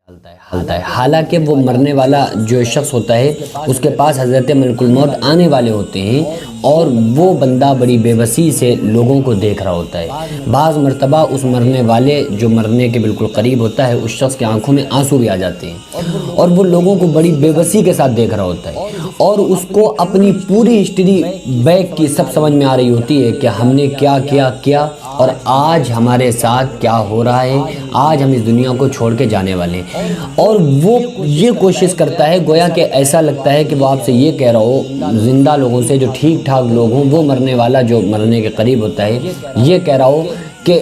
ہوتا ہے۔ حالانکہ وہ مرنے والا جو شخص ہوتا ہے اس کے پاس حضرت ملک الموت آنے والے ہوتے ہیں اور وہ بندہ بڑی بے بسی سے لوگوں کو دیکھ رہا ہوتا ہے۔ بعض مرتبہ اس مرنے والے جو مرنے کے بالکل قریب ہوتا ہے اس شخص کی آنکھوں میں آنسو بھی آ جاتے ہیں اور وہ لوگوں کو بڑی بے بسی کے ساتھ دیکھ رہا ہوتا ہے اور اس کو اپنی پوری ہسٹری بیک کی سب سمجھ میں آ رہی ہوتی ہے کہ ہم نے کیا کیا اور آج ہمارے ساتھ کیا ہو رہا ہے، آج ہم اس دنیا کو چھوڑ کے جانے والے ہیں۔ اور وہ یہ کوشش کرتا ہے، گویا کہ ایسا لگتا ہے کہ وہ آپ سے یہ کہہ رہا ہو، زندہ لوگوں سے جو ٹھیک ٹھاک لوگ ہوں، وہ مرنے والا جو مرنے کے قریب ہوتا ہے یہ کہہ رہا ہو کہ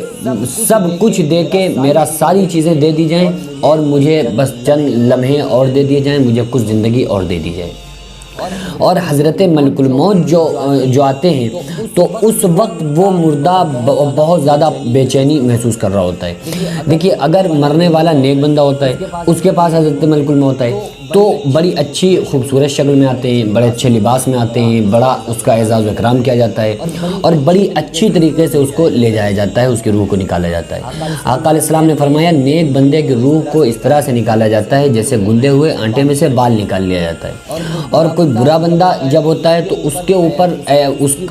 سب کچھ دے کے میرا ساری چیزیں دے دی جائیں اور مجھے بس چند لمحے اور دے دیے جائیں، مجھے کچھ زندگی اور دے دی جائے۔ اور حضرت ملک الموت جو آتے ہیں تو اس وقت وہ مردہ بہت زیادہ بے چینی محسوس کر رہا ہوتا ہے۔ دیکھیے، اگر مرنے والا نیک بندہ ہوتا ہے اس کے پاس حضرت ملک الموت ہے تو بڑی اچھی خوبصورت شکل میں آتے ہیں، بڑے اچھے لباس میں آتے ہیں، بڑا اس کا اعزاز و اکرام کیا جاتا ہے اور بڑی اچھی طریقے سے اس کو لے جایا جاتا ہے، اس کی روح کو نکالا جاتا ہے۔ آقا علیہ السلام نے فرمایا، نیک بندے کی روح کو اس طرح سے نکالا جاتا ہے جیسے گندے ہوئے آٹے میں سے بال نکال لیا جاتا ہے۔ اور کوئی برا بندہ جب ہوتا ہے تو اس کے اوپر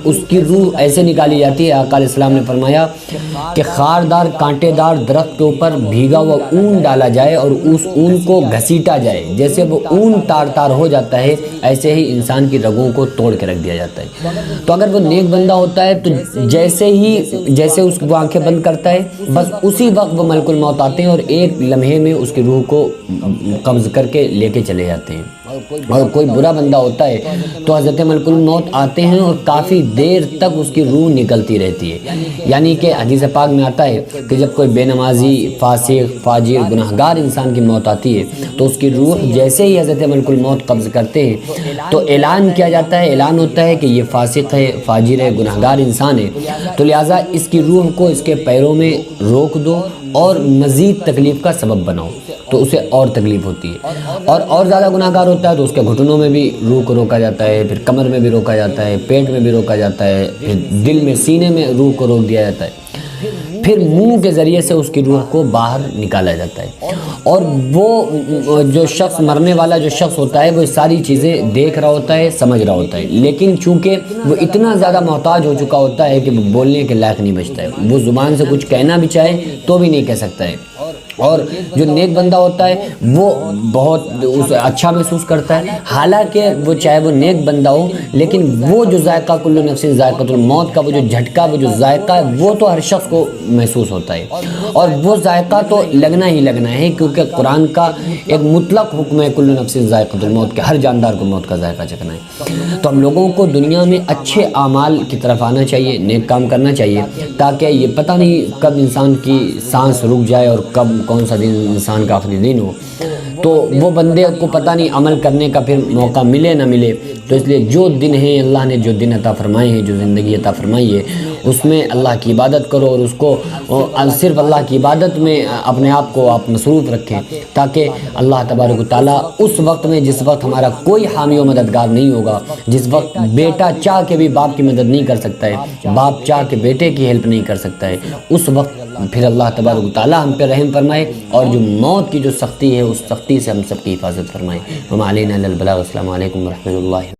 اس کی روح ایسے نکالی جاتی ہے، آقا علیہ السلام نے فرمایا کہ خاردار کانٹے دار درخت کے اوپر بھیگا ہوا اون ڈالا جائے اور اس اون کو گھسیٹا جائے، جیسے وہ اون تار تار ہو جاتا ہے ایسے ہی انسان کی رگوں کو توڑ کے رکھ دیا جاتا ہے۔ تو اگر وہ نیک بندہ ہوتا ہے تو جیسے اس کو آنکھیں بند کرتا ہے بس اسی وقت وہ ملک الموت آتے ہیں اور ایک لمحے میں اس کی روح کو قبض کر کے لے کے چلے جاتے ہیں۔ اور کوئی برا بندہ ہوتا ہے تو حضرت ملک الموت آتے ہیں اور کافی دیر تک اس کی روح نکلتی رہتی ہے، یعنی کہ حدیث پاک میں آتا ہے کہ جب کوئی بے نمازی، فاسق، فاجر، گناہگار انسان کی موت آتی ہے تو اس کی روح جیسے ہی حضرت ملک الموت قبض کرتے ہیں تو اعلان کیا جاتا ہے، اعلان ہوتا ہے کہ یہ فاسق ہے، فاجر ہے، گناہگار انسان ہے، تو لہٰذا اس کی روح کو اس کے پیروں میں روک دو اور مزید تکلیف کا سبب بناؤ، تو اسے اور تکلیف ہوتی ہے۔ اور زیادہ گناہگار ہوتا ہے تو اس کے گھٹنوں میں بھی روح کو روکا جاتا ہے، پھر کمر میں بھی روکا جاتا ہے، پیٹ میں بھی روکا جاتا ہے، پھر دل میں، سینے میں روح کو روک دیا جاتا ہے، پھر منہ کے ذریعے سے اس کی روح کو باہر نکالا جاتا ہے۔ اور وہ جو شخص مرنے والا جو شخص ہوتا ہے وہ ساری چیزیں دیکھ رہا ہوتا ہے، سمجھ رہا ہوتا ہے، لیکن چونکہ وہ اتنا زیادہ محتاج ہو چکا ہوتا ہے کہ وہ بولنے کے لائق نہیں بچتا ہے، وہ زبان سے کچھ کہنا بھی چاہے تو بھی نہیں کہہ سکتا ہے۔ اور جو نیک بندہ ہوتا ہے وہ بہت اچھا محسوس کرتا ہے، حالانکہ وہ چاہے وہ نیک بندہ ہو لیکن وہ جو ذائقہ کل نفس ذائقۃ الموت کا وہ جو جھٹکا، وہ جو ذائقہ ہے وہ تو ہر شخص کو محسوس ہوتا ہے اور وہ ذائقہ تو لگنا ہی لگنا ہے، کیونکہ قرآن کا ایک مطلق حکم ہے کل نفس ذائقۃ الموت، کہ ہر جاندار کو موت کا ذائقہ چکھنا ہے۔ تو ہم لوگوں کو دنیا میں اچھے اعمال کی طرف آنا چاہیے، نیک کام کرنا چاہیے، تاکہ یہ پتہ نہیں کب انسان کی سانس رک جائے اور کب کون سا دن انسان کا آخری دن ہو، تو وہ بندے کو پتہ نہیں عمل کرنے کا پھر موقع ملے نہ ملے۔ تو اس لیے جو دن ہیں، اللہ نے جو دن عطا فرمائے ہیں، جو زندگی عطا فرمائی ہے، اس میں اللہ کی عبادت کرو اور اس کو صرف اللہ کی عبادت میں اپنے آپ کو آپ مصروف رکھیں، تاکہ اللہ تبارک و تعالیٰ اس وقت میں جس وقت ہمارا کوئی حامی و مددگار نہیں ہوگا، جس وقت بیٹا چاہ کے بھی باپ کی مدد نہیں کر سکتا ہے، باپ چاہ کے بیٹے کی ہیلپ نہیں کر سکتا ہے، اس وقت پھر اللہ تبارک و تعالیٰ ہم پہ رحم فرمائے اور جو موت کی جو سختی ہے اس سختی سے ہم سب کی حفاظت فرمائے۔ وما علینا الا البلاغ۔ السلام علیکم ورحمۃ اللہ۔